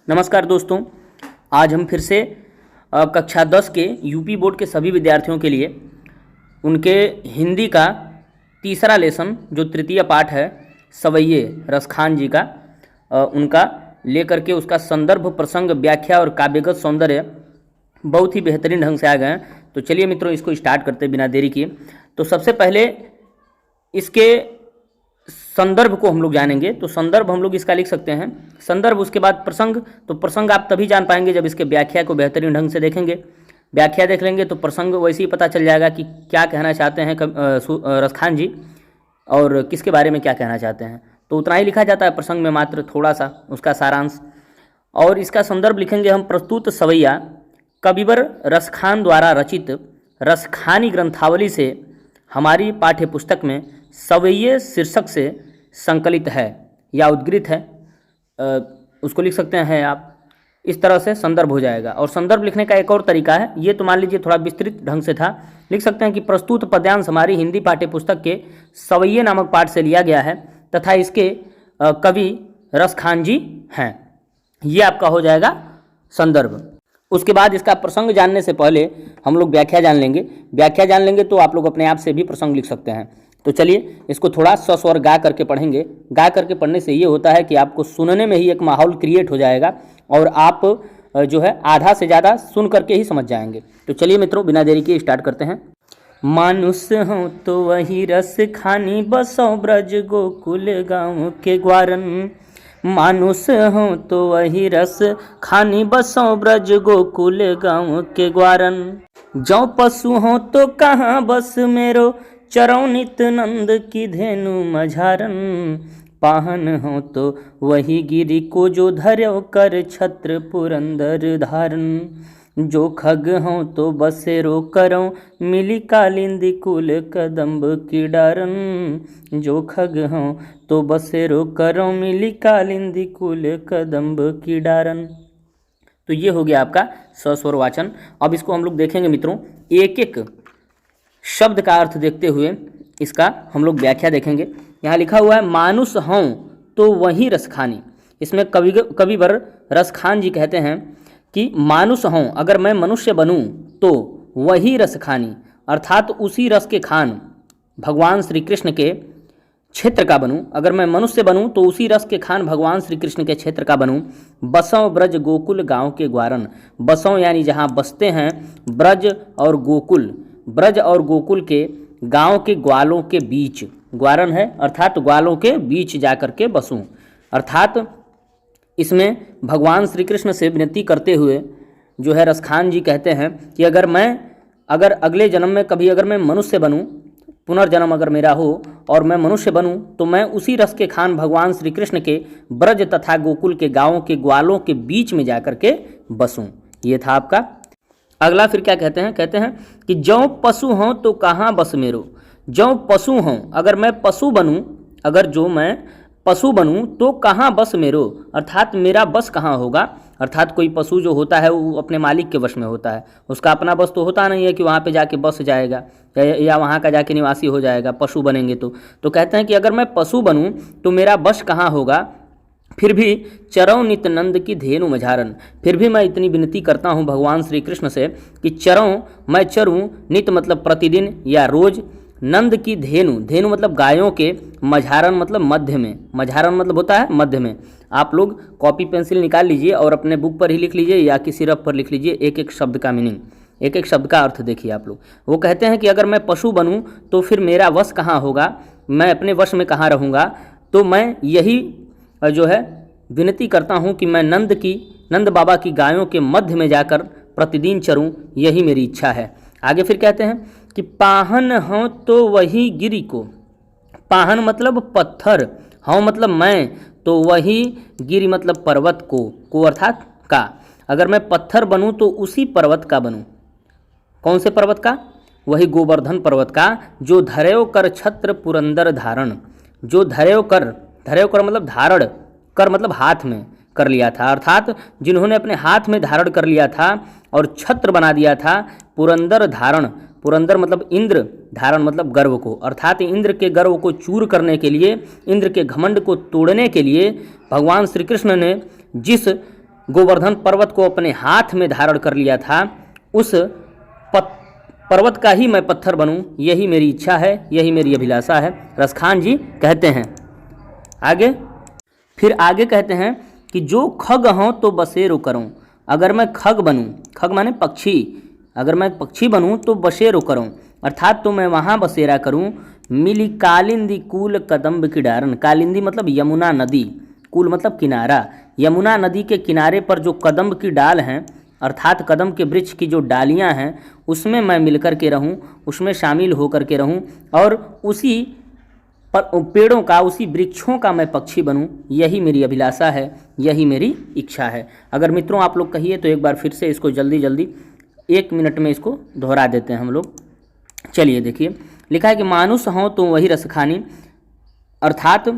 नमस्कार दोस्तों, आज हम फिर से कक्षा 10 के यूपी बोर्ड के सभी विद्यार्थियों के लिए उनके हिंदी का तीसरा लेसन जो तृतीय पाठ है सवैये रसखान जी का उनका लेकर के उसका संदर्भ, प्रसंग, व्याख्या और काव्यगत सौंदर्य बहुत ही बेहतरीन ढंग से आ गए हैं। तो चलिए मित्रों, इसको स्टार्ट करते बिना देरी किए। तो सबसे पहले इसके संदर्भ को हम लोग जानेंगे। तो संदर्भ हम लोग इसका लिख सकते हैं संदर्भ, उसके बाद प्रसंग। तो प्रसंग आप तभी जान पाएंगे जब इसके व्याख्या को बेहतरीन ढंग से देखेंगे। व्याख्या देख लेंगे तो प्रसंग वैसे ही पता चल जाएगा कि क्या कहना चाहते हैं रसखान जी और किसके बारे में क्या कहना चाहते हैं। तो उतना ही लिखा जाता है प्रसंग में, मात्र थोड़ा सा उसका सारांश। और इसका संदर्भ लिखेंगे हम, प्रस्तुत सवैया कविवर रसखान द्वारा रचित रसखानी ग्रंथावली से हमारी पाठ्य पुस्तक में सवैये शीर्षक से संकलित है या उद्गृत है। उसको लिख सकते हैं आप, इस तरह से संदर्भ हो जाएगा। और संदर्भ लिखने का एक और तरीका है, ये तो मान लीजिए थोड़ा विस्तृत ढंग से था। लिख सकते हैं कि प्रस्तुत पद्यांश हमारी हिंदी पाठ्य पुस्तक के सवैये नामक पाठ से लिया गया है तथा इसके कवि रसखान जी हैं। ये आपका हो जाएगा संदर्भ। उसके बाद इसका प्रसंग जानने से पहले हम लोग व्याख्या जान लेंगे। व्याख्या जान लेंगे तो आप लोग अपने आप से भी प्रसंग लिख सकते हैं। तो चलिए इसको थोड़ा सस्वर गा करके पढ़ेंगे। गा करके पढ़ने से ये होता है कि आपको सुनने में ही एक माहौल क्रिएट हो जाएगा और आप जो है आधा से ज़्यादा सुन करके ही समझ जाएंगे। तो चलिए मित्रों, बिना देरी के स्टार्ट करते हैं। मानुष हो तो वही रस खानी, बसो ब्रज गोकुल गाँव के ग्वारन। मानुष हो तो वही रस खानी, बसो ब्रज गोकुल गाँव के ग्वारन। जो पशु हो तो कहाँ बस मेरो, चरौ नित नंद की धेनु मझारन। पाहन हो तो वही गिरि को, जो धर्यो कर छत्र पुरंदर धारन। जो खग हो तो बसेरो करो, मिली कालिंदी कुल कदम्ब की डारन। जो खग हो तो बसेरो करो, मिली कालिंदी कुल कदम्ब की डारन। तो ये हो गया आपका सस्वर वाचन। अब इसको हम लोग देखेंगे मित्रों, एक एक शब्द का अर्थ देखते हुए इसका हम लोग व्याख्या देखेंगे। यहाँ लिखा हुआ है मानुष हों तो वही रसखानी। इसमें कविवर रसखान जी कहते हैं कि मानुष हों, अगर मैं मनुष्य बनूं तो वही रसखानी, अर्थात उसी रस के खान भगवान श्री कृष्ण के क्षेत्र का बनूं। अगर मैं मनुष्य बनूं तो उसी रस के खान भगवान श्री कृष्ण के क्षेत्र का बनूं। बसों ब्रज गोकुल गांव के ग्वारन। बसों यानी जहां बसते हैं, ब्रज और गोकुल, ब्रज और गोकुल के गांव के ग्वालों के बीच, ग्वारन है अर्थात ग्वालों के बीच जाकर के बसूं। अर्थात इसमें भगवान श्री कृष्ण से विनती करते हुए जो है रसखान जी कहते हैं कि अगर अगले जन्म में कभी अगर मैं मनुष्य बनूं, पुनर्जन्म अगर मेरा हो और मैं मनुष्य बनूं, तो मैं उसी रस के खान भगवान श्री कृष्ण के ब्रज तथा गोकुल के गाँवों के ग्वालों के बीच में जाकर के बसूं। ये था आपका। अगला फिर क्या कहते हैं, कहते हैं कि जौ पशु हों तो कहाँ बस मेरो। जौ पशु हों, अगर मैं पशु बनूं, अगर जो मैं पशु बनूं तो कहाँ बस मेरो, अर्थात मेरा बस कहाँ होगा। अर्थात कोई पशु जो होता है वो अपने मालिक के वश में होता है, उसका अपना बस तो होता नहीं है कि वहाँ पे जाके बस जाएगा या वहाँ का जाके निवासी हो जाएगा पशु बनेंगे तो कहते हैं कि अगर मैं पशु बनूं तो मेरा बस कहाँ होगा। फिर भी चरौ नित नंद की धेनु मझारन। फिर भी मैं इतनी विनती करता हूँ भगवान श्री कृष्ण से कि चरौ, मैं चरूँ, नित मतलब प्रतिदिन या रोज, नंद की धेनु, धेनु मतलब गायों के, मझारन मतलब मध्य में, मझारन मतलब होता है मध्य में। आप लोग कॉपी पेंसिल निकाल लीजिए और अपने बुक पर ही लिख लीजिए या किसी रफ पर लिख लीजिए, एक एक शब्द का मीनिंग, एक एक शब्द का अर्थ देखिए आप लोग। वो कहते हैं कि अगर मैं पशु बनूँ तो फिर मेरा वश कहाँ होगा, मैं अपने वश में कहाँ रहूँगा। तो मैं यही जो है विनती करता हूँ कि मैं नंद बाबा की गायों के मध्य में जाकर प्रतिदिन चरूं, यही मेरी इच्छा है। आगे फिर कहते हैं कि पाहन हो तो वही गिरि को। पाहन मतलब पत्थर, हाँ मतलब मैं, तो वही गिरि मतलब पर्वत को अर्थात का। अगर मैं पत्थर बनूं तो उसी पर्वत का बनूं। कौन से पर्वत का? वही गोवर्धन पर्वत का, जो धर्यो कर छत्र पुरंदर धारण। जो धर्यो कर मतलब धारण, कर मतलब हाथ में कर लिया था, अर्थात जिन्होंने अपने हाथ में धारण कर लिया था और छत्र बना दिया था। पुरंदर धारण, पुरंदर मतलब इंद्र, धारण मतलब गर्व को, अर्थात इंद्र के गर्व को चूर करने के लिए, इंद्र के घमंड को तोड़ने के लिए भगवान श्री कृष्ण ने जिस गोवर्धन पर्वत को अपने हाथ में धारण कर लिया था, उस पर्वत का ही मैं पत्थर बनूं, यही मेरी इच्छा है, यही मेरी अभिलाषा है, रसखान जी कहते हैं। आगे फिर आगे कहते हैं कि जो खग हों तो बसेरो करूं, अगर मैं खग बनूं, खग माने पक्षी, अगर मैं पक्षी बनूं तो बसेरो करूं, अर्थात तो मैं वहाँ बसेरा करूं। मिली कालिंदी कूल कदम्ब की डारन, कालिंदी मतलब यमुना नदी, कूल मतलब किनारा, यमुना नदी के किनारे पर जो कदम्ब की डाल हैं, अर्थात कदम के वृक्ष की जो डालियां हैं, उसमें मैं मिलकर के रहूं, उसमें शामिल होकर के रहूं, और उसी पेड़ों का, उसी वृक्षों का मैं पक्षी बनूं, यही मेरी अभिलाषा है, यही मेरी इच्छा है। अगर मित्रों आप लोग कहिए तो एक बार फिर से इसको जल्दी जल्दी 1 मिनट में इसको दोहरा देते हैं हम लोग। चलिए देखिए, लिखा है कि मानुष हों तो वही रसखानी, अर्थात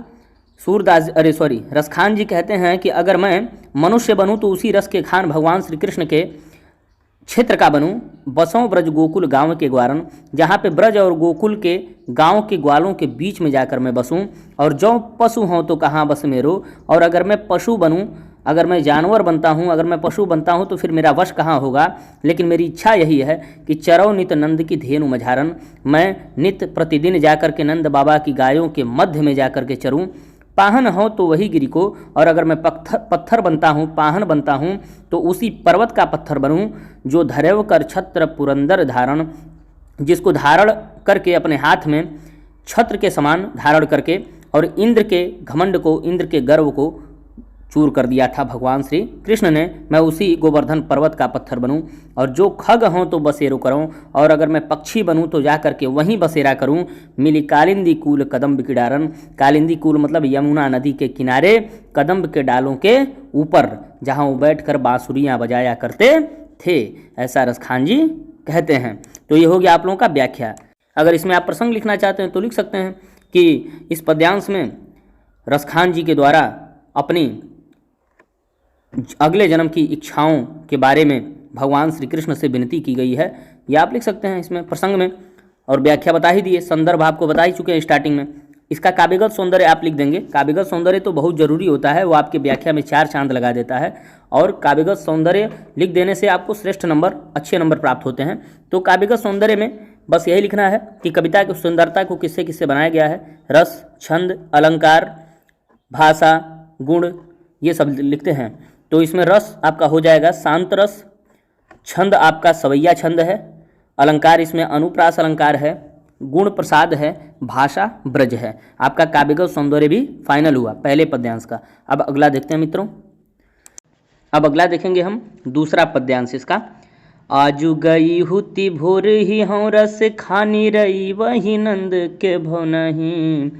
रसखान जी कहते हैं कि अगर मैं मनुष्य बनूं तो उसी रस के खान भगवान श्री कृष्ण के क्षेत्र का बनूं। बसों ब्रज गोकुल गांव के ग्वारन, जहाँ पे ब्रज और गोकुल के गांव के ग्वालों के बीच में जाकर मैं बसूं। और जो पशु हों तो कहाँ बस मेरो, और अगर मैं पशु बनूं, अगर मैं जानवर बनता हूँ, अगर मैं पशु बनता हूँ तो फिर मेरा वश कहाँ होगा। लेकिन मेरी इच्छा यही है कि चरौ नित नंद की धेनु मझारन, मैं नित प्रतिदिन जाकर के नंद बाबा की गायों के मध्य में जाकर के चरूं। पाहन हो तो वही गिरी को, और अगर मैं पत्थर बनता हूँ, पाहन बनता हूँ, तो उसी पर्वत का पत्थर बनूँ। जो धरेव कर छत्र पुरंदर धारण, जिसको धारण करके अपने हाथ में छत्र के समान धारण करके, और इंद्र के घमंड को, इंद्र के गर्व को चूर कर दिया था भगवान श्री कृष्ण ने, मैं उसी गोवर्धन पर्वत का पत्थर बनूं। और जो खग हों तो बसेरो करूं, और अगर मैं पक्षी बनूं तो जा करके वहीं बसेरा करूं। मिली कालिंदी कूल कदम्ब की डारन, कालिंदी कूल मतलब यमुना नदी के किनारे कदम्ब के डालों के ऊपर, जहां वो बैठकर बांसुरियां बजाया करते थे, ऐसा रसखान जी कहते हैं। तो ये हो गया आप लोगों का व्याख्या। अगर इसमें आप प्रसंग लिखना चाहते हैं तो लिख सकते हैं कि इस पद्यांश में रसखान जी के द्वारा अपनी अगले जन्म की इच्छाओं के बारे में भगवान श्री कृष्ण से विनती की गई है, या आप लिख सकते हैं इसमें प्रसंग में। और व्याख्या बता ही दिए, संदर्भ आपको बता ही चुके हैं स्टार्टिंग में। इसका काव्यगत सौंदर्य आप लिख देंगे, काव्यगत सौंदर्य तो बहुत जरूरी होता है, वो आपके व्याख्या में 4 चांद लगा देता है। और काव्यगत सौंदर्य लिख देने से आपको श्रेष्ठ नंबर, अच्छे नंबर प्राप्त होते हैं। तो काव्यगत सौंदर्य में बस यही लिखना है कि कविता की सुंदरता को किससे किससे बनाया गया है। रस, छंद, अलंकार, भाषा, गुण, ये सब लिखते हैं। तो इसमें रस आपका हो जाएगा शांत रस, छंद आपका सवैया छंद है, अलंकार इसमें अनुप्रास अलंकार है, गुण प्रसाद है, भाषा ब्रज है। आपका काव्यगत सौंदर्य भी फाइनल हुआ पहले पद्यांश का। अब अगला देखते हैं मित्रों, अब अगला देखेंगे हम दूसरा पद्यांश इसका। आजू गई हुती भोर ही हूँ रस खानी रही वही नंद के भव नहीं,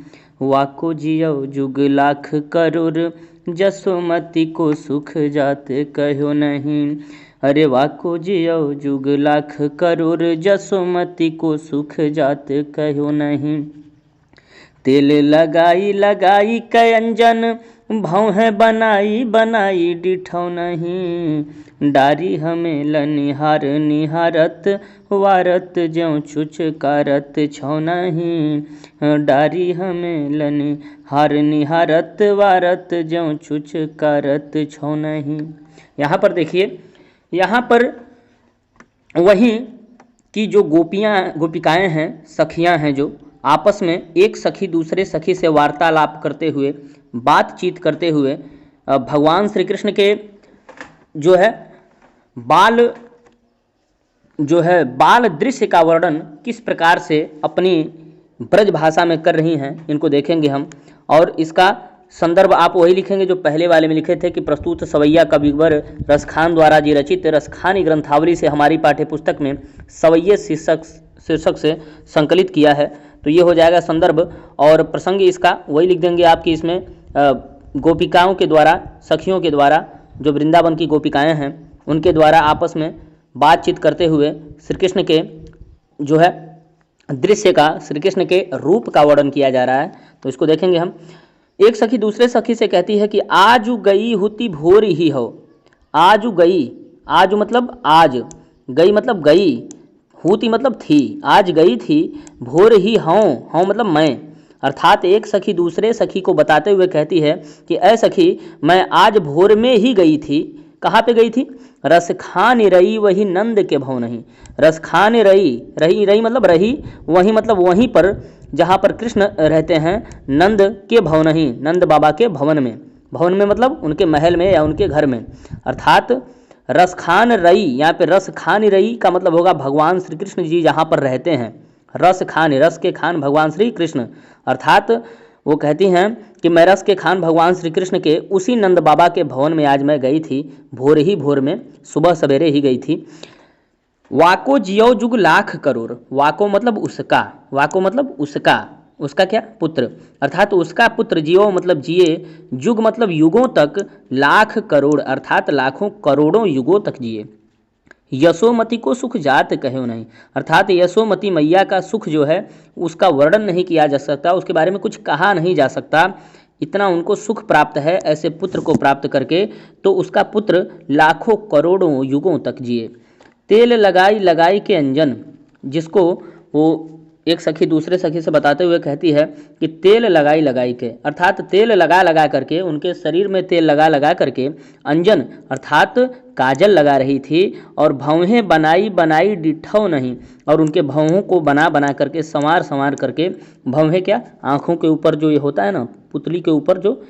वाको जियो जुग लाख करोड़ जसोमती को सुख जात कहो नहीं। अरे वाको जियो जुग लाख करोड़ जसोमती को सुख जात कहो नहीं। तेल लगाई लगाई कयंजन भौं है बनाई बनाई डिठौ नहीं। डारी हमें लनिहार निहारत वारत ज्यों छुछकारत छौ नहीं। डारी हमें लनिहार निहारत वारत ज्यों छुछकारत छौ नहीं। यहाँ पर देखिए, यहाँ पर वहीं की जो गोपिकाएं हैं, सखियां हैं, जो आपस में एक सखी दूसरे सखी से वार्तालाप करते हुए, बातचीत करते हुए भगवान श्री कृष्ण के जो है बाल दृश्य का वर्णन किस प्रकार से अपनी ब्रज भाषा में कर रही हैं, इनको देखेंगे हम। और इसका संदर्भ आप वही लिखेंगे जो पहले वाले में लिखे थे कि प्रस्तुत सवैया कविवर रसखान द्वारा जी रचित रसखानी ग्रंथावली से हमारी पाठ्यपुस्तक में सवैये शीर्षक से संकलित किया है। तो ये हो जाएगा संदर्भ। और प्रसंग इसका वही लिख देंगे आपकी इसमें गोपिकाओं के द्वारा, सखियों के द्वारा, जो वृंदावन की गोपिकाएं हैं उनके द्वारा आपस में बातचीत करते हुए श्री कृष्ण के जो है दृश्य का, श्री कृष्ण के रूप का वर्णन किया जा रहा है। तो इसको देखेंगे हम। एक सखी दूसरे सखी से कहती है कि आजू गई हुती भोर ही हो। आजू गई, आजू मतलब आज, गई मतलब गई, हुती मतलब थी, आज गई थी, भोर ही हूँ मतलब मैं। अर्थात एक सखी दूसरे सखी को बताते हुए कहती है कि ऐ सखी, मैं आज भोर में ही गई थी, कहाँ पे गई थी? रस खान रही वही नंद के भवन ही। रस खान रही, रही रही मतलब रही, वही मतलब वहीं पर जहाँ पर कृष्ण रहते हैं, नंद के भवन ही, नंद बाबा के भवन में। भवन में मतलब उनके महल में या उनके घर में। अर्थात रस खान रई, यहाँ पे रस खान रई का मतलब होगा भगवान श्री कृष्ण जी जहाँ पर रहते हैं। रस खान, रस के खान भगवान श्री कृष्ण, अर्थात वो कहती हैं कि मैं रस के खान भगवान श्री कृष्ण के उसी नंद बाबा के भवन में आज मैं गई थी, भोर ही भोर में, सुबह सवेरे ही गई थी। वाको जियो जुग लाख करोड़, वाको मतलब उसका, वाको मतलब उसका, उसका क्या? पुत्र, अर्थात उसका पुत्र जियो मतलब जिए, जुग मतलब युगों तक, लाख करोड़ अर्थात लाखों करोड़ों युगों तक जिए। यशोमती को सुख जात कहो नहीं, अर्थात यशोमती मैया का सुख जो है उसका वर्णन नहीं किया जा सकता, उसके बारे में कुछ कहा नहीं जा सकता, इतना उनको सुख प्राप्त है ऐसे पुत्र को प्राप्त करके। तो उसका पुत्र लाखों करोड़ों युगों तक जिए। तेल लगाई लगाई के अंजन, जिसको वो एक सखी दूसरे सखी से बताते हुए कहती है कि तेल लगाई लगाई के, अर्थात तेल लगा लगा करके, उनके शरीर में तेल लगा लगा करके अंजन अर्थात काजल लगा रही थी, और भौहें बनाई बनाई डिठौ नहीं, और उनके भौहों को बना बना करके संवार संवार करके, भौहें क्या? आँखों के ऊपर जो ये होता है ना, पुतली के ऊपर जो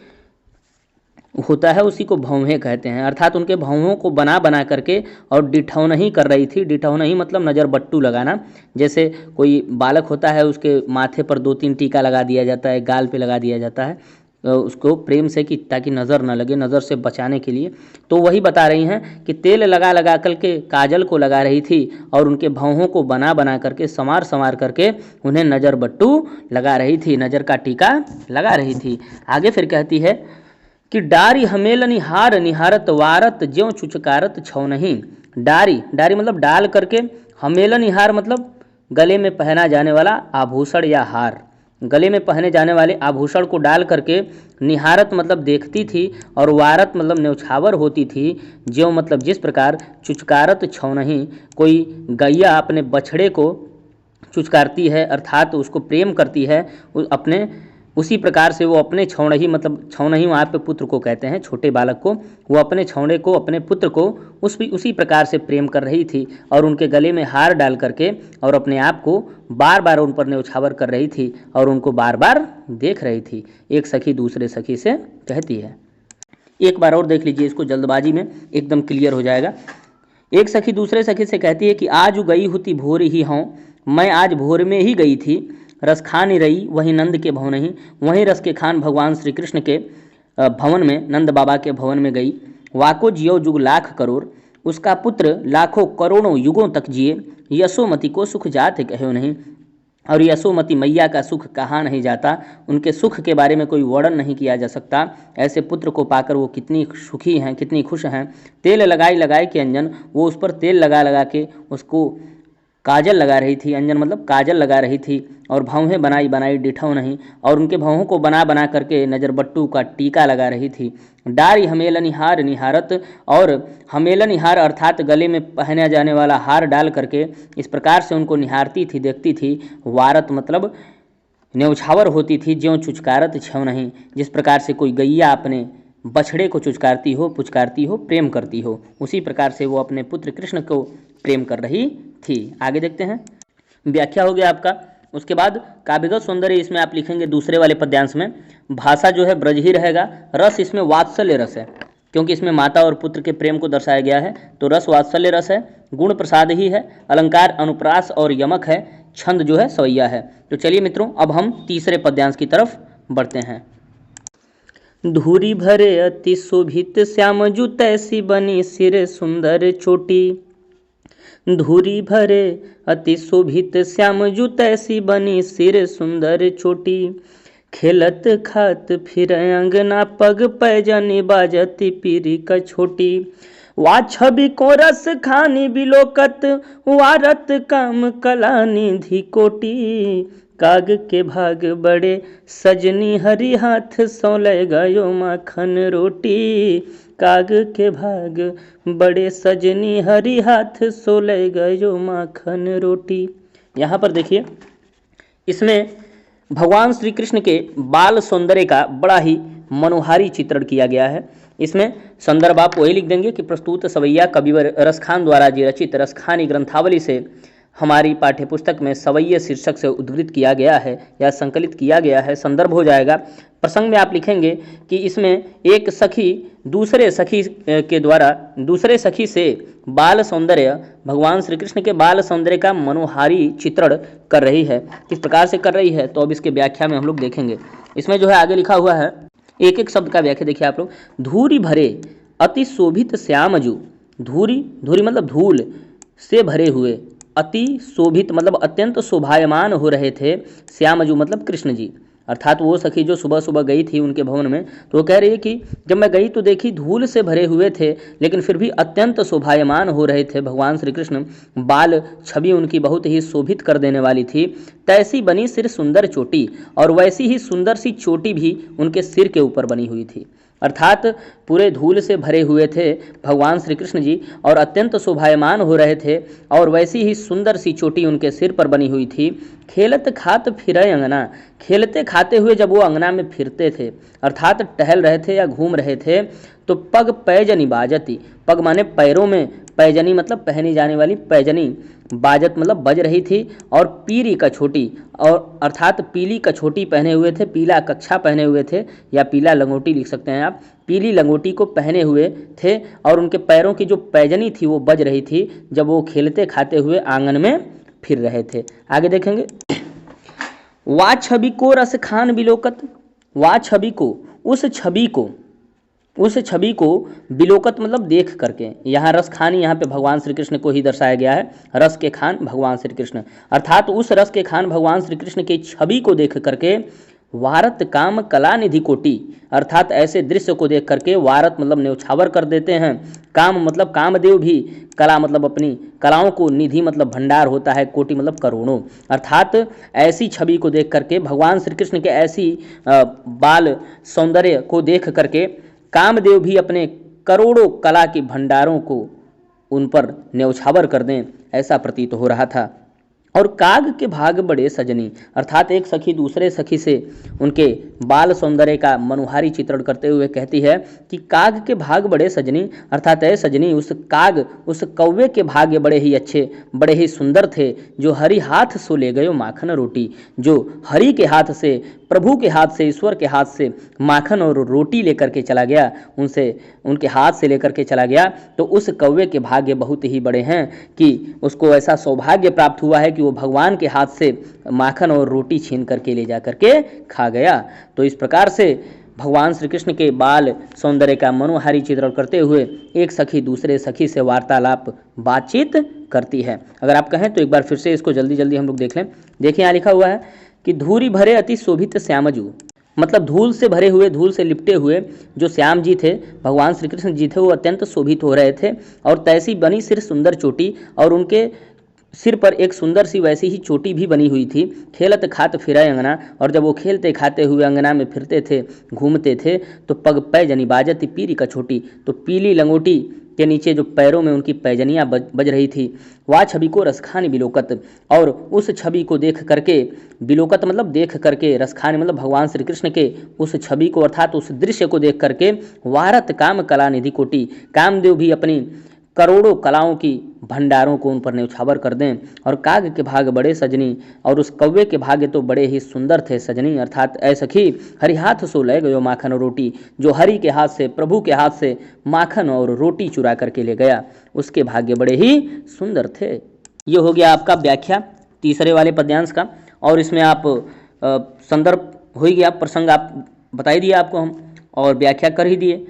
होता है उसी को भौहें कहते हैं। अर्थात उनके भौहों को बना बना करके और डिठौनही कर रही थी। डिठौनही मतलब नज़र बट्टू लगाना, जैसे कोई बालक होता है उसके माथे पर 2-3 टीका लगा दिया जाता है, गाल पे लगा दिया जाता है उसको प्रेम से, कि ताकि नज़र ना लगे, नज़र से बचाने के लिए। तो वही बता रही हैं कि तेल लगा लगा करके काजल को लगा रही थी और उनके भौहों को बना बना करके संवार संवार करके उन्हें नज़र बट्टू लगा रही थी, नज़र का टीका लगा रही थी। आगे फिर कहती है कि डारी हमेल निहार निहारत वारत ज्यों चुचकारत छौ नहीं। डारी, डारी मतलब डाल करके, हमेल निहार मतलब गले में पहना जाने वाला आभूषण या हार, गले में पहने जाने वाले आभूषण को डाल करके, निहारत मतलब देखती थी, और वारत मतलब न्यौछावर होती थी, ज्यों मतलब जिस प्रकार, चुचकारत छौ नहीं, कोई गैया अपने बछड़े को चुचकारती है अर्थात उसको प्रेम करती है अपने, उसी प्रकार से वो अपने छौड़ही मतलब छौड़ही वहाँ पे पुत्र को कहते हैं, छोटे बालक को, वो अपने छौड़े को, अपने पुत्र को उसी प्रकार से प्रेम कर रही थी, और उनके गले में हार डाल करके और अपने आप को बार बार उन पर न्यौछावर कर रही थी और उनको बार बार देख रही थी। एक सखी दूसरे सखी से कहती है, एक बार और देख लीजिए इसको, जल्दबाजी में एकदम क्लियर हो जाएगा। एक सखी दूसरे सखी से कहती है कि आज गई होती भोर ही हों, मैं आज भोर में ही गई थी, रस खान रही वही नंद के भवन ही, वहीं रस के खान भगवान श्री कृष्ण के भवन में, नंद बाबा के भवन में गई। वाको जियो जुग लाख करोड़, उसका पुत्र लाखों करोड़ों युगों तक जिए। यशोमती को सुख जात कहो नहीं, और यशोमती मैया का सुख कहा नहीं जाता, उनके सुख के बारे में कोई वर्णन नहीं किया जा सकता। ऐसे पुत्र को पाकर वो कितनी सुखी हैं, कितनी खुश हैं। तेल लगाई लगाई के अंजन, वो उस पर तेल लगा लगा के उसको काजल लगा रही थी, अंजन मतलब काजल लगा रही थी, और भौहें बनाई बनाई डिठौ नहीं, और उनके भौहों को बना बना करके नज़र बट्टू का टीका लगा रही थी। डारी हमेलन निहार निहारत, और हमेलन निहार अर्थात गले में पहना जाने वाला हार डाल करके इस प्रकार से उनको निहारती थी, देखती थी। वारत मतलब न्यौछावर होती थी, ज्यों चुचकारत छौ नहीं, जिस प्रकार से कोई गैया अपने बछड़े को चुचकारती हो, पुचकारती हो, प्रेम करती हो, उसी प्रकार से वो अपने पुत्र कृष्ण को प्रेम कर रही थी। आगे देखते हैं, व्याख्या हो गया आपका। उसके बाद काव्यगत सौंदर्य इसमें आप लिखेंगे दूसरे वाले पद्यांश में, भाषा जो है ब्रज ही रहेगा। रस इसमें वात्सल्य रस है, क्योंकि इसमें माता और पुत्र के प्रेम को दर्शाया गया है, तो रस वात्सल्य रस है। गुण प्रसाद ही है, अलंकार अनुप्रास और यमक है, छंद जो है सवैया है। तो चलिए मित्रों, अब हम तीसरे पद्यांश की तरफ बढ़ते हैं। धूरी भरे अति शोभित श्याम जूत ऐसी बनी सिर सुंदर चोटी। धूरी भरे अति शोभित श्याम जूत ऐसी बनी सिर सुंदर चोटी। खेलत खात फिर अंगना पग पैजनी बाजती पीरी का छोटी। वा छवि को रस खानी बिलोकत वारत काम कला निधि कोटी। काग के भाग बड़े सजनी हरी हाथ सौले गयो माखन रोटी। काग के भाग बड़े सजनी हरी हाथ सोले गयो माखन रोटी। यहाँ पर देखिए, इसमें भगवान श्री कृष्ण के बाल सौंदर्य का बड़ा ही मनोहारी चित्रण किया गया है। इसमें संदर्भ आप वही लिख देंगे कि प्रस्तुत सवैया कविवर रसखान द्वारा जी रचित रसखानी ग्रंथावली से हमारी पाठ्यपुस्तक में सवैये शीर्षक से उद्धृत किया गया है या संकलित किया गया है। संदर्भ हो जाएगा। प्रसंग में आप लिखेंगे कि इसमें एक सखी दूसरे सखी से बाल सौंदर्य, भगवान श्री कृष्ण के बाल सौंदर्य का मनोहारी चित्रण कर रही है। किस प्रकार से कर रही है तो अब इसके व्याख्या में हम लोग देखेंगे। इसमें जो है आगे लिखा हुआ है, एक एक शब्द का व्याख्या देखिए आप लोग। धूरी भरे अति शोभित श्यामजू, धूरी धूरी मतलब धूल से भरे हुए, अति शोभित मतलब अत्यंत शोभायमान हो रहे थे, श्यामजू मतलब कृष्ण जी। अर्थात वो सखी जो सुबह सुबह गई थी उनके भवन में, तो वो कह रही है कि जब मैं गई तो देखी धूल से भरे हुए थे, लेकिन फिर भी अत्यंत शोभायमान हो रहे थे भगवान श्री कृष्ण। बाल छवि उनकी बहुत ही शोभित कर देने वाली थी। तैसी बनी सिर सुंदर चोटी, और वैसी ही सुंदर सी चोटी भी उनके सिर के ऊपर बनी हुई थी। अर्थात पूरे धूल से भरे हुए थे भगवान श्री कृष्ण जी और अत्यंत शोभायमान हो रहे थे, और वैसी ही सुंदर सी चोटी उनके सिर पर बनी हुई थी। खेलत खात फिरे अंगना, खेलते खाते हुए जब वो अंगना में फिरते थे, अर्थात टहल रहे थे या घूम रहे थे, तो पग पैजनी बाजती, पग माने पैरों में, पैजनी मतलब पहनी जाने वाली पैजनी, बाजत मतलब बज रही थी। और पीरी कछोटी, और अर्थात पीली कछोटी पहने हुए थे, पीला कच्छा पहने हुए थे या पीला लंगोटी लिख सकते हैं आप, पीली लंगोटी को पहने हुए थे, और उनके पैरों की जो पैजनी थी वो बज रही थी जब वो खेलते खाते हुए आंगन में फिर रहे थे। आगे देखेंगे, वा छवि को रस खान बिलोकत, वा छवि को, उस छवि को बिलोकत मतलब देख करके, यहाँ रस खानी यहाँ पे भगवान श्री कृष्ण को ही दर्शाया गया है, रस के खान भगवान श्री कृष्ण, अर्थात उस रस के खान भगवान श्री कृष्ण की छवि को देख करके वारत काम कला निधि कोटि, अर्थात ऐसे दृश्य को देख करके वारत मतलब न्यौछावर कर देते हैं, काम मतलब कामदेव भी, कला मतलब अपनी कलाओं को, निधि मतलब भंडार होता है, कोटि मतलब करोड़ों, अर्थात ऐसी छवि को देख करके भगवान श्री कृष्ण के ऐसी बाल सौंदर्य को देख करके कामदेव भी अपने करोड़ों कला के भंडारों को उन पर न्यौछावर कर दें, ऐसा प्रतीत हो रहा था। और काग के भाग बड़े सजनी, अर्थात एक सखी दूसरे सखी से उनके बाल सौंदर्य का मनोहारी चित्रण करते हुए कहती है कि काग के भाग बड़े सजनी, अर्थात है सजनी उस काग, उस कौवे के भाग्य बड़े ही अच्छे, बड़े ही सुंदर थे, जो हरि हाथ सो ले गयो माखन रोटी, जो हरि के हाथ से, प्रभु के हाथ से, ईश्वर के हाथ से माखन और रोटी लेकर के चला गया, उनके हाथ से लेकर के चला गया। तो उस कौवे के भाग्य बहुत ही बड़े हैं कि उसको ऐसा सौभाग्य प्राप्त हुआ है कि वो भगवान के हाथ से माखन और रोटी छीन करके ले जा करके खा गया। तो इस प्रकार से भगवान श्री कृष्ण के बाल सौंदर्य का मनोहारी चित्रण करते हुए एक सखी दूसरे सखी से वार्तालाप बातचीत करती है। अगर आप कहें तो एक बार फिर से इसको जल्दी जल्दी हम लोग देख लें। देखिए यहाँ लिखा हुआ है कि धूरी भरे अति शोभित श्यामजू, मतलब धूल से भरे हुए, धूल से लिपटे हुए जो श्याम जी थे, भगवान श्री कृष्ण जी थे, वो अत्यंत शोभित हो रहे थे। और तैसी बनी सिर सुंदर चोटी, और उनके सिर पर एक सुंदर सी वैसी ही चोटी भी बनी हुई थी। खेलत खात फिरा अंगना, और जब वो खेलते खाते हुए अंगना में फिरते थे, घूमते थे, तो पग पैजनी बाजती पीरी कछोटी, तो पीली लंगोटी के नीचे जो पैरों में उनकी पैजनियाँ बज रही थी। वह छवि को रसखानी बिलोकत, और उस छवि को देख करके, बिलोकत मतलब देख करके, रसखानी मतलब भगवान श्री कृष्ण के उस छवि को अर्थात उस दृश्य को देख करके वारत काम कला निधि कोटि, कामदेव भी अपनी करोड़ों कलाओं की भंडारों को उन पर न्यौछावर कर दें। और काग के भाग बड़े सजनी, और उस कौवे के भाग्य तो बड़े ही सुंदर थे सजनी, अर्थात ऐ सखी हरि हाथ सो ले गयो माखन और रोटी, जो हरि के हाथ से, प्रभु के हाथ से माखन और रोटी चुरा करके ले गया, उसके भाग्य बड़े ही सुंदर थे। ये हो गया आपका व्याख्या तीसरे वाले पद्यांश का। और इसमें आप संदर्भ हो ही गया, प्रसंग आप बता ही दिया आपको हम, और व्याख्या कर ही दिए।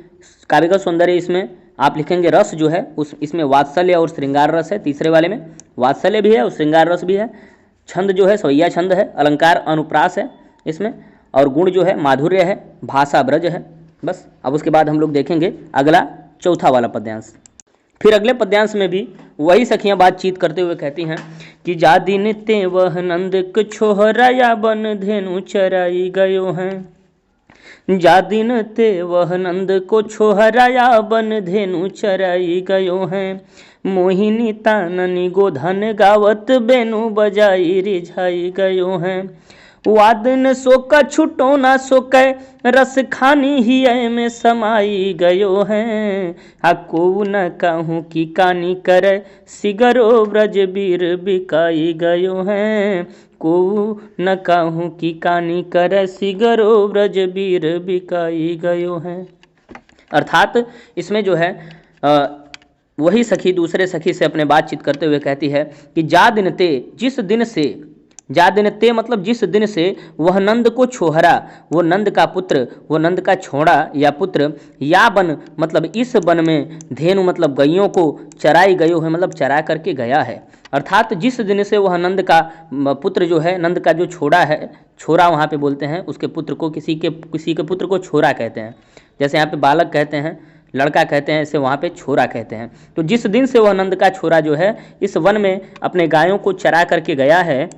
काव्य का सौंदर्य इसमें आप लिखेंगे रस जो है इसमें वात्सल्य और श्रृंगार रस है। तीसरे वाले में वात्सल्य भी है और श्रृंगार रस भी है। छंद जो है सवैया छंद है, अलंकार अनुप्रास है इसमें, और गुण जो है माधुर्य है, भाषा ब्रज है। बस अब उसके बाद हम लोग देखेंगे अगला चौथा वाला पद्यांश। फिर अगले पद्यांश में भी वही सखियां बातचीत करते हुए कहती हैं कि जा दिन ते वह नंद को छोहराया बन धेनु चराई गयो हैं, जा दिन ते वह नंद को छोहराया बन धेनु चराई गयो हैं, मोहिनी ताननी गोधन गावत बेनु बजाई रिझाई गयो हैं, वादन सो कछुटो ना सो कै रस खानी ही में समाई गयो हैं। को न कहूँ की कानी करे सिगरो ब्रज बीर बिकाई गयो हैं। को न कहूँ की कानी करे सिगरो ब्रज बीर बिकाई गयो हैं। अर्थात इसमें जो है वही सखी दूसरे सखी से अपने बातचीत करते हुए कहती है कि जा दिन ते, जिस दिन से, जा दिन ते मतलब जिस दिन से वह नंद को छोहरा, वो नंद का पुत्र, वो नंद का छोड़ा या पुत्र, या बन मतलब इस वन में, धेनु मतलब गैयों को, चराई गयो है मतलब चरा करके गया है। अर्थात जिस दिन से वह नंद का पुत्र जो है, नंद का जो छोड़ा है, छोरा वहाँ पे बोलते हैं उसके पुत्र को, किसी के पुत्र को छोरा कहते हैं। जैसे यहाँ पे बालक कहते हैं, लड़का कहते हैं, ऐसे वहाँ पे छोरा कहते हैं। तो जिस दिन से वह नंद का छोरा जो है इस वन में अपने गायों को चरा करके गया है,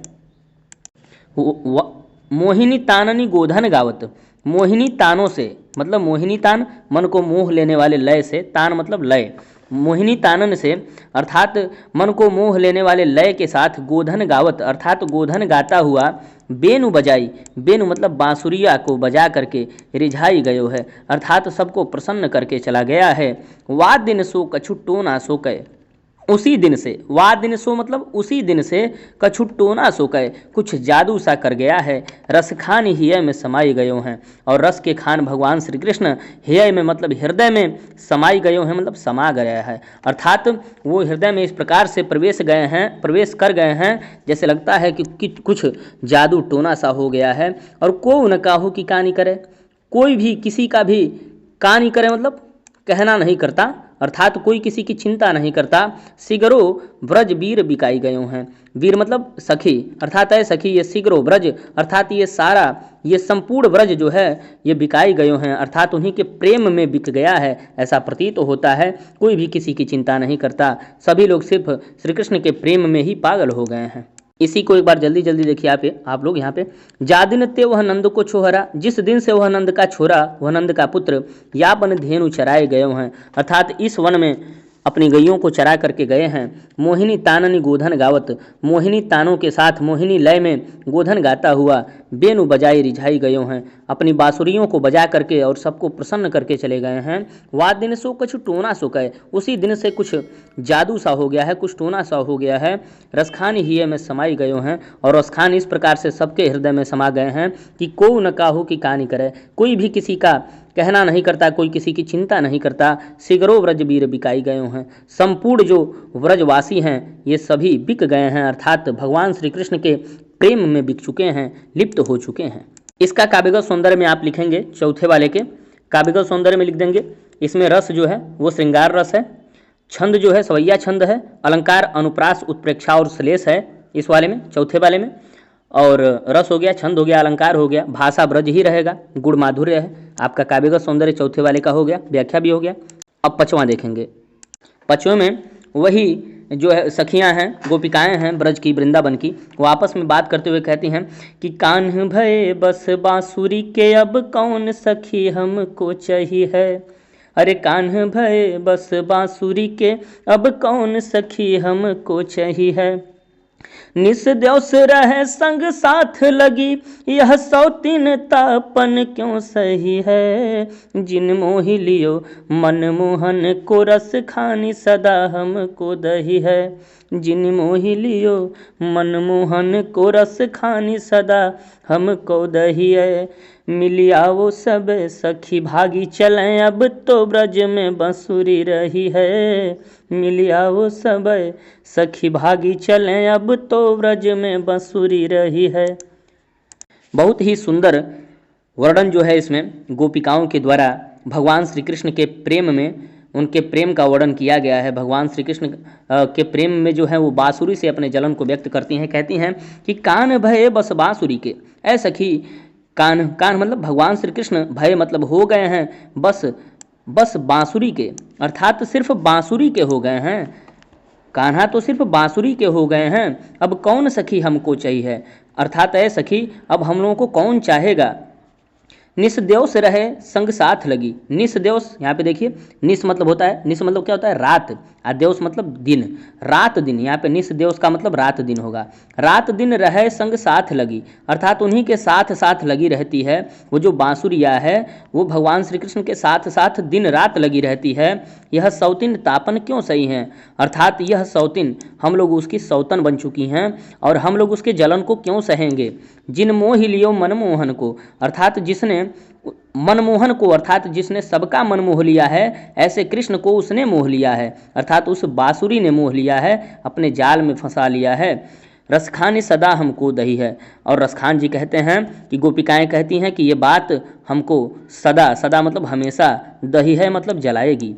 मोहिनी ताननी गोधन गावत, मोहिनी तानों से मतलब मोहिनी तान मन को मोह लेने वाले लय से, तान मतलब लय, मोहिनी तानन से अर्थात मन को मोह लेने वाले लय के साथ गोधन गावत अर्थात गोधन गाता हुआ बेनु बजाई, बेनु मतलब बांसुरिया को बजा करके रिझाई गयो है अर्थात सबको प्रसन्न करके चला गया है। वाद दिन सो कछु टोना सो कै, उसी दिन से, वाद दिन सो मतलब उसी दिन से, कछु टोना सो कै कुछ जादू सा कर गया है, रस खान हिय में समाई गयो हैं, और रस के खान भगवान श्री कृष्ण हिय में मतलब हृदय में समाई गयो हैं मतलब समा गया है। अर्थात वो हृदय में इस प्रकार से प्रवेश कर गए हैं जैसे लगता है कि कुछ जादू टोना सा हो गया है। और को न काहू की कहानी करे, कोई भी किसी का भी कहानी करे मतलब कहना नहीं करता, अर्थात कोई किसी की चिंता नहीं करता। सिगरो ब्रज वीर बिकाई गयो हैं, वीर मतलब सखी, अर्थात है सखी ये सिगरो ब्रज अर्थात ये सारा, ये संपूर्ण ब्रज जो है ये बिकाई गयो हैं अर्थात उन्हीं के प्रेम में बिक गया है, ऐसा प्रतीत तो होता है। कोई भी किसी की चिंता नहीं करता, सभी लोग सिर्फ श्री कृष्ण के प्रेम में ही पागल हो गए हैं। इसी को एक बार जल्दी जल्दी देखिए आप लोग यहाँ पे, जा दिन ते वह नंद को छोहरा, जिस दिन से वह नंद का छोरा, वह नंद का पुत्र, या बन धेनु चराए गए हैं अर्थात इस वन में अपनी गैयों को चरा करके गए हैं। मोहिनी ताननी गोधन गावत, मोहिनी तानों के साथ मोहिनी लय में गोधन गाता हुआ बेनु बजाई रिझाई गयो हैं, अपनी बांसुरियों को बजा करके और सबको प्रसन्न करके चले गए हैं। वाद दिन सो कुछ टोना सो कहे, उसी दिन से कुछ जादू सा हो गया है, कुछ टोना सा हो गया है। रसखान ही में समाई गयो हैं, और रसखान इस प्रकार से सबके हृदय में समा गए हैं कि को न काहू की कहानी करे, कोई भी किसी का कहना नहीं करता, कोई किसी की चिंता नहीं करता। सिगरो व्रज वीर बिकाई गए हैं, संपूर्ण जो व्रजवासी हैं ये सभी बिक गए हैं अर्थात भगवान श्री कृष्ण के प्रेम में बिक चुके हैं, लिप्त हो चुके हैं। इसका काव्यगत सौंदर्य में आप लिखेंगे, चौथे वाले के काव्यगत सौंदर्य में लिख देंगे, इसमें रस जो है वो श्रृंगार रस है, छंद जो है सवैया छंद है, अलंकार अनुप्रास उत्प्रेक्षा और श्लेष है इस वाले में, चौथे वाले में। और रस हो गया, छंद हो गया, अलंकार हो गया, भाषा ब्रज ही रहेगा, गुण माधुर्य है। आपका काव्यगत सौंदर्य चौथे वाले का हो गया, व्याख्या भी हो गया। अब पांचवां देखेंगे, पांचवें में वही जो है सखियां हैं, गोपिकाएं हैं ब्रज की, वृंदावन की, वो आपस में बात करते हुए कहती हैं कि कान्ह भये बस बांसुरी के, अब कौन सखी हमको चाहिए है। अरे कान्ह भये बस बांसुरी के, अब कौन सखी हमको चाहिए है। निस द्योस रहे संग साथ लगी, यह सौतीन तापन क्यों सही है। जिन मोहि लियो मन मोहन को, रस खानी सदा हमको दही है। जिन मोहि लियो मन मोहन को, रस खानी सदा हमको दही है। मिलिया वो सब सखी भागी चलें, अब तो ब्रज में बंसुरी रही है। मिलिया वो सब सखी भागी चलें, अब तो ब्रज में बंसुरी रही है। बहुत ही सुंदर वर्णन जो है इसमें गोपिकाओं के द्वारा भगवान श्री कृष्ण के प्रेम में, उनके प्रेम का वर्णन किया गया है। भगवान श्री कृष्ण के प्रेम में जो है वो बांसुरी से अपने जलन को व्यक्त करती हैं, कहती हैं कि कान भये बस बांसुरी के, ऐ सखी कान, कान मतलब भगवान श्री कृष्ण, भय मतलब हो गए हैं, बस बांसुरी के अर्थात सिर्फ बांसुरी के हो गए हैं। कान्हा तो सिर्फ बांसुरी के हो गए हैं, अब कौन सखी हमको चाहिए, अर्थात है सखी अब हम लोगों को कौन चाहेगा। निस्देवस रहे संग साथ लगी। निस्देवस, यहाँ पे देखिए, निस मतलब होता है, निस मतलब क्या होता है, रात, और देवस मतलब दिन, रात दिन, यहाँ पे निस्देवस का मतलब रात दिन होगा। रात दिन रहे संग साथ लगी, अर्थात उन्हीं के साथ साथ लगी रहती है। वो जो बांसुरिया है वो भगवान श्री कृष्ण के साथ साथ दिन रात लगी रहती है। यह सौतिन तापन क्यों सही है, अर्थात यह सौतिन, हम लोग उसकी सौतन बन चुकी हैं और हम लोग उसके जलन को क्यों सहेंगे। जिन मोह लियो मनमोहन को, अर्थात जिसने मनमोहन को, अर्थात जिसने सबका मन मोह लिया है, ऐसे कृष्ण को उसने मोह लिया है, अर्थात उस बांसुरी ने मोह लिया है, अपने जाल में फंसा लिया है। रसखान सदा हमको दही है, और रसखान जी कहते हैं कि गोपिकाएं कहती हैं कि ये बात हमको सदा, सदा मतलब हमेशा, दही है मतलब जलाएगी,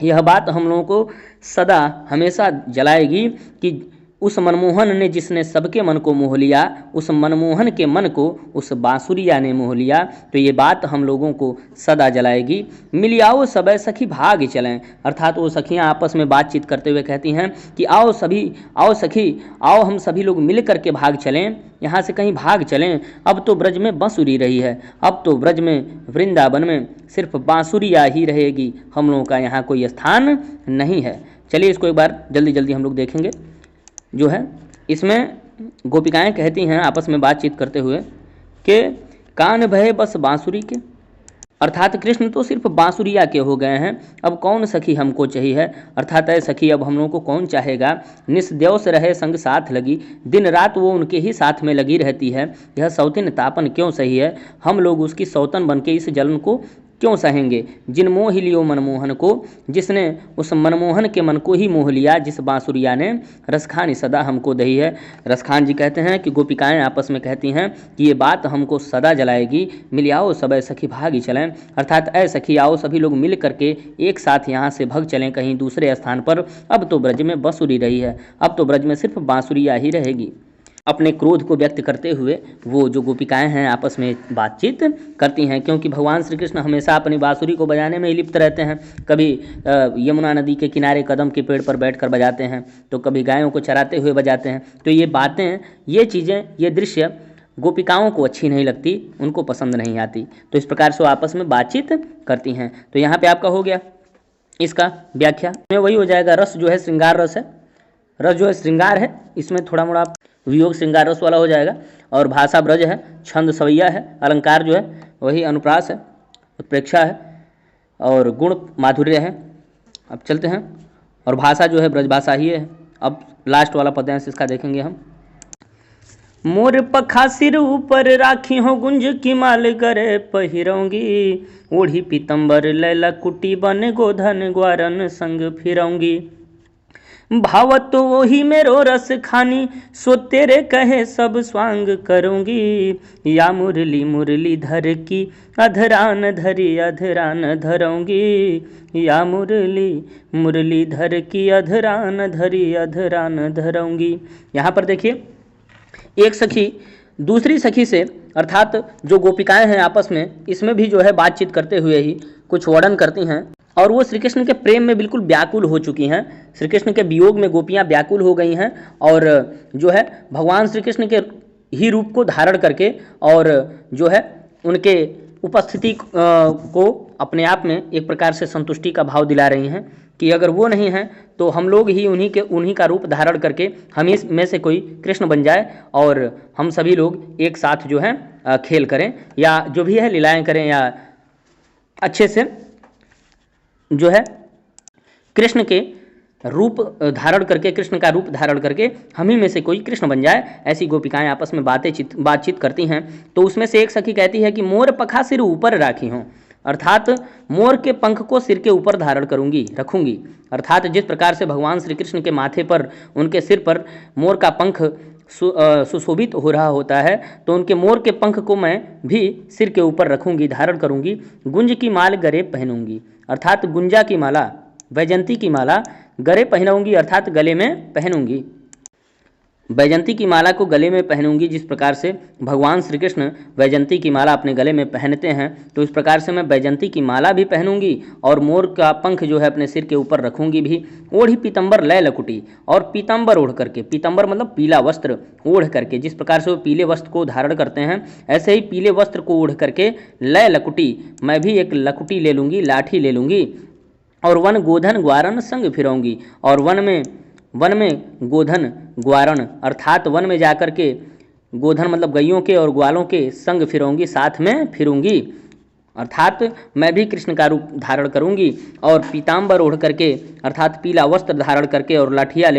यह बात हम लोगों को सदा हमेशा जलाएगी कि उस मनमोहन ने जिसने सबके मन को मोह लिया, उस मनमोहन के मन को उस बांसुरिया ने मोह लिया, तो ये बात हम लोगों को सदा जलाएगी। मिलियाओ सबे सखी भाग चलें, अर्थात वो सखियाँ आपस में बातचीत करते हुए कहती हैं कि आओ सभी, आओ सखी, आओ हम सभी लोग मिल करके भाग चलें, यहाँ से कहीं भाग चलें। अब तो ब्रज में बांसुरी रही है, अब तो ब्रज में, वृंदावन में सिर्फ बांसुरिया ही रहेगी, हम लोगों का यहाँ कोई स्थान नहीं है। चलिए इसको एक बार जल्दी जल्दी हम लोग देखेंगे। जो है इसमें गोपिकाएं कहती हैं आपस में बातचीत करते हुए कि कान भय बस बांसुरी के, अर्थात कृष्ण तो सिर्फ बांसुरिया के हो गए हैं, अब कौन सखी हमको चाहिए है, अर्थात है सखी अब हम लोगों को कौन चाहेगा। निस्देवस रहे संग साथ लगी, दिन रात वो उनके ही साथ में लगी रहती है। यह सौतिन तापन क्यों सही है, हम लोग उसकी सौतन बन के इस जलन को क्यों सहेंगे। जिन मोह लियो मनमोहन को, जिसने उस मनमोहन के मन को ही मोह लिया, जिस बांसुरिया ने, रसखानी सदा हमको दही है। रसखान जी कहते हैं कि गोपिकाएं आपस में कहती हैं कि ये बात हमको सदा जलाएगी। मिलियाओ सब सखी भागी चलें, अर्थात ऐ सखी आओ सभी लोग मिल करके एक साथ यहाँ से भग चलें कहीं दूसरे स्थान पर। अब तो ब्रज में बांसुरी रही है, अब तो ब्रज में सिर्फ बांसुरिया ही रहेगी। अपने क्रोध को व्यक्त करते हुए वो जो गोपिकाएं हैं आपस में बातचीत करती हैं, क्योंकि भगवान श्री कृष्ण हमेशा अपनी बांसुरी को बजाने में ही लिप्त रहते हैं। कभी यमुना नदी के किनारे कदम के पेड़ पर बैठकर बजाते हैं, तो कभी गायों को चराते हुए बजाते हैं। तो ये बातें, ये चीज़ें, ये दृश्य गोपिकाओं को अच्छी नहीं लगती, उनको पसंद नहीं आती, तो इस प्रकार से वो आपस में बातचीत करती हैं। तो यहाँ पर आपका हो गया इसका व्याख्या में वही हो जाएगा। रस जो है श्रृंगार रस है, रस जो है श्रृंगार है, इसमें थोड़ा मोड़ा वियोग श्रृंगार रस वाला हो जाएगा। और भाषा ब्रज है, छंद सवैया है, अलंकार जो है वही अनुप्रास है, उत्प्रेक्षा है, और गुण माधुर्य है। अब चलते हैं, और भाषा जो है ब्रज भाषा ही है। अब लास्ट वाला पद्यांश इसका देखेंगे हम। मोर पखा सिर ऊपर राखी हो, गुंज की माल करे पहिरऊंगी, ओढ़ी पीतम्बर लैला कुटी बन गोधन ग्वारन संग फिरऊंगी। भावत तो वही मेरो रस खानी, सो तेरे कहे सब स्वांग करूँगी, या मुरली मुरली धर की अधरान धरी अधरान धरूँगी, या मुरली मुरली धर की अधरान धरी अधरान धरूँगी। यहाँ पर देखिए, एक सखी दूसरी सखी से, अर्थात जो गोपिकाएं हैं आपस में, इसमें भी जो है बातचीत करते हुए ही कुछ वर्णन करती हैं, और वो श्री कृष्ण के प्रेम में बिल्कुल व्याकुल हो चुकी हैं। श्री कृष्ण के वियोग में गोपियाँ व्याकुल हो गई हैं, और जो है भगवान श्री कृष्ण के ही रूप को धारण करके, और जो है उनके उपस्थिति को अपने आप में एक प्रकार से संतुष्टि का भाव दिला रही हैं कि अगर वो नहीं हैं तो हम लोग ही उन्हीं का रूप धारण करके हम इस में से कोई कृष्ण बन जाए, और हम सभी लोग एक साथ जो है खेल करें, या जो भी है लीलाएँ करें, या अच्छे से जो है कृष्ण के रूप धारण करके, कृष्ण का रूप धारण करके हम ही में से कोई कृष्ण बन जाए। ऐसी गोपिकाएं आपस में बातचीत करती हैं। तो उसमें से एक सखी कहती है कि मोर पखा सिर ऊपर राखी हूँ, अर्थात मोर के पंख को सिर के ऊपर धारण रखूंगी। अर्थात जिस प्रकार से भगवान श्री कृष्ण के माथे पर, उनके सिर पर मोर का पंख सुशोभित हो रहा होता है, तो उनके मोर के पंख को मैं भी सिर के ऊपर रखूंगी, धारण करूंगी। गुंज की माल गरे पहनूंगी, अर्थात गुंजा की माला, वैजंती की माला गरे पहनाऊंगी, अर्थात गले में पहनूंगी। वैजंती की माला को गले में पहनूंगी। जिस प्रकार से भगवान श्री कृष्ण वैजंती की माला अपने गले में पहनते हैं, तो इस प्रकार से मैं वैजंती की माला भी पहनूंगी और मोर का पंख जो है अपने सिर के ऊपर रखूंगी भी। ओढ़ी पीतंबर लय लकुटी, और पीतंबर ओढ़ करके, पीतंबर मतलब पीला वस्त्र ओढ़ करके, जिस प्रकार से वो पीले वस्त्र को धारण करते हैं ऐसे ही पीले वस्त्र को ओढ़ करके लय लकुटी, मैं भी एक लकुटी ले लूँगी, लाठी ले लूँगी, और वन गोधन ग्वारन संग फिरऊंगी। और वन में गोधन ग्वारण अर्थात वन में जाकर के गोधन मतलब गैयों के और ग्वालों के संग फिरऊंगी, साथ में फिरूंगी, अर्थात मैं भी कृष्ण का रूप धारण करूंगी। और पीताम्बर ओढ़ करके अर्थात पीला वस्त्र धारण करके और लाठी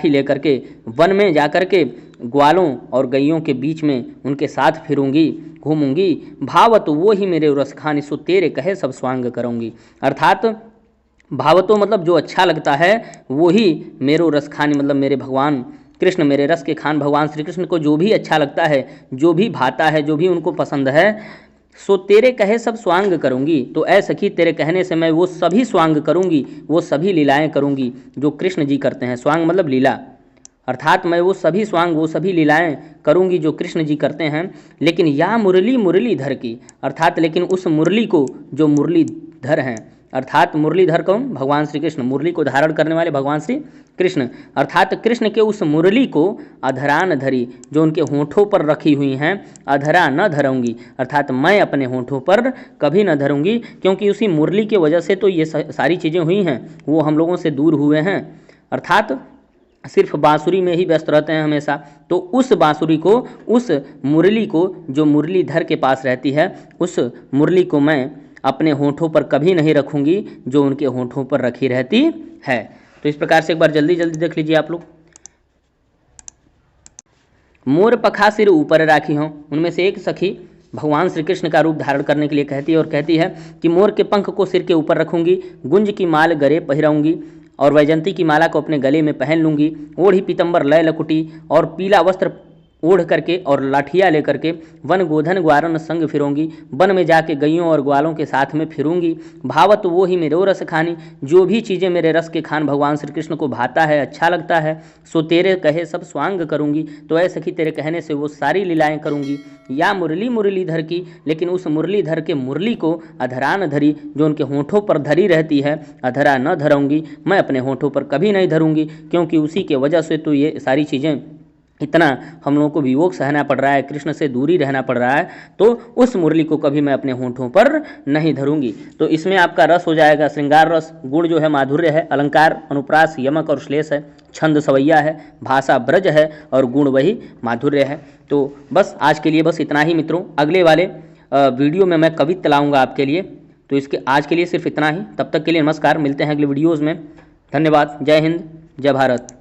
लेकर के वन में जाकर के ग्वालों और गैयों के बीच में उनके साथ फिरूंगी, घूमूंगी। भावत वो ही मेरे रस खानी, सो तेरे कहे सब स्वांग करूंगी। अर्थात भावतो मतलब जो अच्छा लगता है वो ही मेरो रस खानी, मतलब मेरे भगवान कृष्ण, मेरे रस के खान भगवान श्री कृष्ण को जो भी अच्छा लगता है, जो भी भाता है, जो भी उनको पसंद है, सो तेरे कहे सब स्वांग करूंगी। तो ऐ सखी तेरे कहने से मैं वो सभी स्वांग करूंगी, वो सभी लीलाएं करूंगी जो कृष्ण जी करते हैं। स्वांग मतलब लीला, अर्थात मैं वो सभी स्वांग, वो सभी लीलाएं करूंगी जो कृष्ण जी करते हैं। लेकिन या मुरलीधर की, अर्थात लेकिन उस मुरली को जो मुरलीधर हैं, अर्थात मुरलीधर कौन? भगवान श्री कृष्ण, मुरली को धारण करने वाले भगवान श्री कृष्ण, अर्थात कृष्ण के उस मुरली को अधरा न धरी, जो उनके होठों पर रखी हुई हैं, अधरा न धरूंगी, अर्थात मैं अपने होठों पर कभी न धरूंगी, क्योंकि उसी मुरली की वजह से तो ये सारी चीज़ें हुई हैं, वो हम लोगों से दूर हुए हैं, अर्थात सिर्फ बांसुरी में ही व्यस्त रहते हैं हमेशा। तो उस बांसुरी को, उस मुरली को जो मुरलीधर के पास रहती है, उस मुरली को मैं अपने होठों पर कभी नहीं रखूंगी जो उनके होठों पर रखी रहती है। तो इस प्रकार से एक बार जल्दी जल्दी देख लीजिए आप लोग। मोर पखा सिर ऊपर राखी हों, उनमें से एक सखी भगवान श्री कृष्ण का रूप धारण करने के लिए कहती है और कहती है कि मोर के पंख को सिर के ऊपर रखूंगी, गुंज की माल गले पहिराऊंगी और वैजंती की माला को अपने गले में पहन लूंगी, ओढ़ी पीतंबर लय लकुटी और पीला वस्त्र ओढ़ करके और लाठिया लेकर के वन गोधन ग्वारन संग फिरूंगी, वन में जाके गैयों और ग्वालों के साथ में फिरूंगी। भावत वो ही मेरे रस खानी, जो भी चीज़ें मेरे रस के खान भगवान श्री कृष्ण को भाता है, अच्छा लगता है, सो तेरे कहे सब स्वांग करूंगी। तो ऐ सखी तेरे कहने से वो सारी लीलाएं करूंगी। या मुरलीधर की, लेकिन उस मुरलीधर के मुरली को अधरा न धरी, जो उनके होठों पर धरी रहती है, अधरा न धरूंगी, मैं अपने होठों पर कभी नहीं धरूंगी, क्योंकि उसी के वजह से तो ये सारी चीज़ें, इतना हम लोगों को वियोग सहना पड़ रहा है, कृष्ण से दूरी रहना पड़ रहा है, तो उस मुरली को कभी मैं अपने होठों पर नहीं धरूंगी। तो इसमें आपका रस हो जाएगा श्रृंगार रस, गुण जो है माधुर्य है, अलंकार अनुप्रास यमक और श्लेष है, छंद सवैया है, भाषा ब्रज है और गुण वही माधुर्य है। तो बस आज के लिए बस इतना ही मित्रों। अगले वाले वीडियो में मैं कवित्त लाऊंगा आपके लिए। तो इसके आज के लिए सिर्फ इतना ही। तब तक के लिए नमस्कार, मिलते हैं अगले वीडियोज़ में। धन्यवाद। जय हिंद, जय भारत।